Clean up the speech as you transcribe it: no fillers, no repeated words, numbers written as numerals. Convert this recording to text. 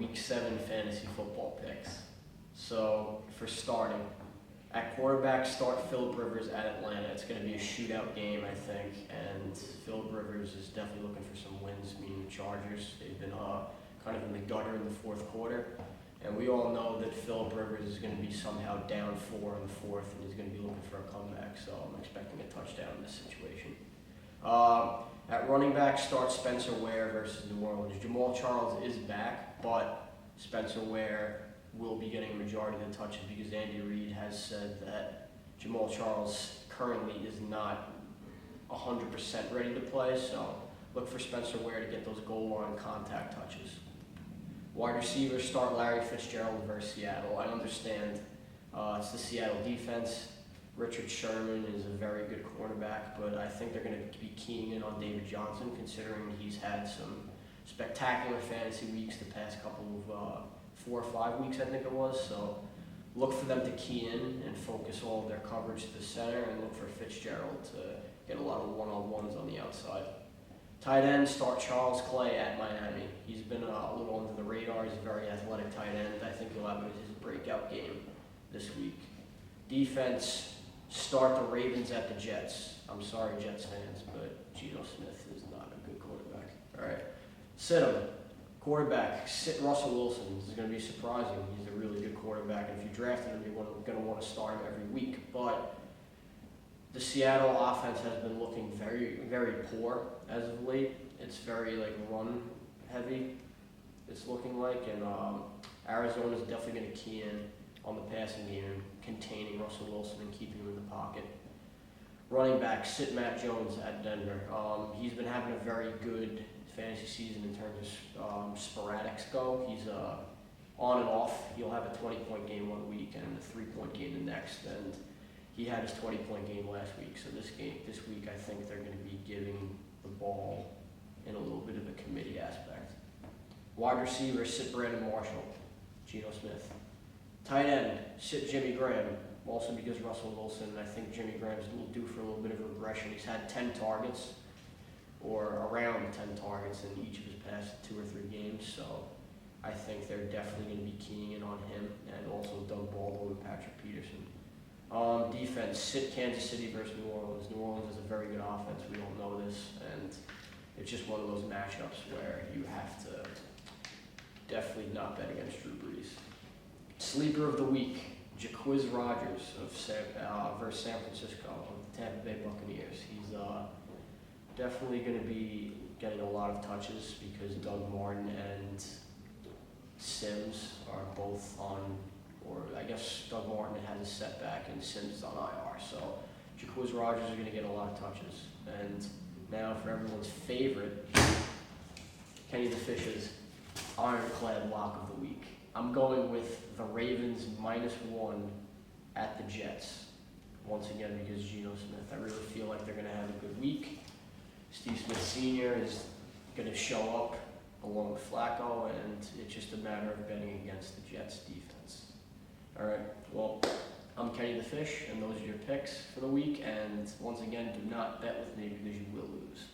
Week 7 fantasy football picks. So, for starting, at quarterback, start Phillip Rivers at Atlanta. It's going to be a shootout game, I think, and Phillip Rivers is definitely looking for some wins, meaning the Chargers. They've been kind of in the gutter in the fourth quarter, and we all know that Phillip Rivers is going to be somehow down 4 in the fourth, and he's going to be looking for a comeback, so I'm expecting a touchdown in this situation. At running back, start Spencer Ware versus New Orleans. Jamal Charles is back, but Spencer Ware will be getting a majority of the touches because Andy Reid has said that Jamal Charles currently is not 100% ready to play, so look for Spencer Ware to get those goal line contact touches. Wide receiver, start Larry Fitzgerald versus Seattle. I understand it's the Seattle defense. Richard Sherman is a very good quarterback, but I think they're going to be keying in on David Johnson, considering he's had some spectacular fantasy weeks the past couple of 4 or 5 weeks, I think it was. So look for them to key in and focus all of their coverage to the center, and look for Fitzgerald to get a lot of one-on-ones on the outside. Tight end, start Charles Clay at Miami. He's been a little under the radar. He's a very athletic tight end. I think he'll have his breakout game this week. Defense, start the Ravens at the Jets. I'm sorry, Jets fans, but Geno Smith is not a good quarterback. All right, sit him. Quarterback, sit Russell Wilson. This is going to be surprising. He's a really good quarterback, and if you drafted him, you're going to want to start him every week. But the Seattle offense has been looking very, very poor as of late. It's very run heavy. It's looking like, and Arizona is definitely going to key in on the passing game and containing Russell Wilson and keeping him in the pocket. Running back, sit Matt Jones at Denver. He's been having a very good fantasy season in terms of sporadics go. He's on and off. He'll have a 20-point game one week and a 3-point game the next, and he had his 20-point game last week. So this week, I think they're going to be giving the ball in a little bit of a committee aspect. Wide receiver, sit Brandon Marshall, Geno Smith. Tight end, sit Jimmy Graham, also because Russell Wilson. I think Jimmy Graham's due for a little bit of regression. He's had 10 targets, or around 10 targets in each of his past 2 or 3 games, so I think they're definitely going to be keying in on him, and also Doug Baldwin and Patrick Peterson. Defense, sit Kansas City versus New Orleans. New Orleans has a very good offense. We all know this, and it's just one of those matchups where you have to definitely not bet against Drew Brees. Sleeper of the week, Jacquizz Rodgers versus San Francisco with the Tampa Bay Buccaneers. He's definitely going to be getting a lot of touches because Doug Martin and Sims are both on, or I guess Doug Martin has a setback and Sims is on IR. So Jacquizz Rodgers is going to get a lot of touches. And now for everyone's favorite, Kenny the Fish's ironclad lock of the week. I'm going with the Ravens -1 at the Jets. Once again, because Geno Smith. I really feel like they're going to have a good week. Steve Smith Sr. is going to show up along with Flacco, and it's just a matter of betting against the Jets defense. All right, well, I'm Kenny the Fish, and those are your picks for the week. And once again, do not bet with me because you will lose.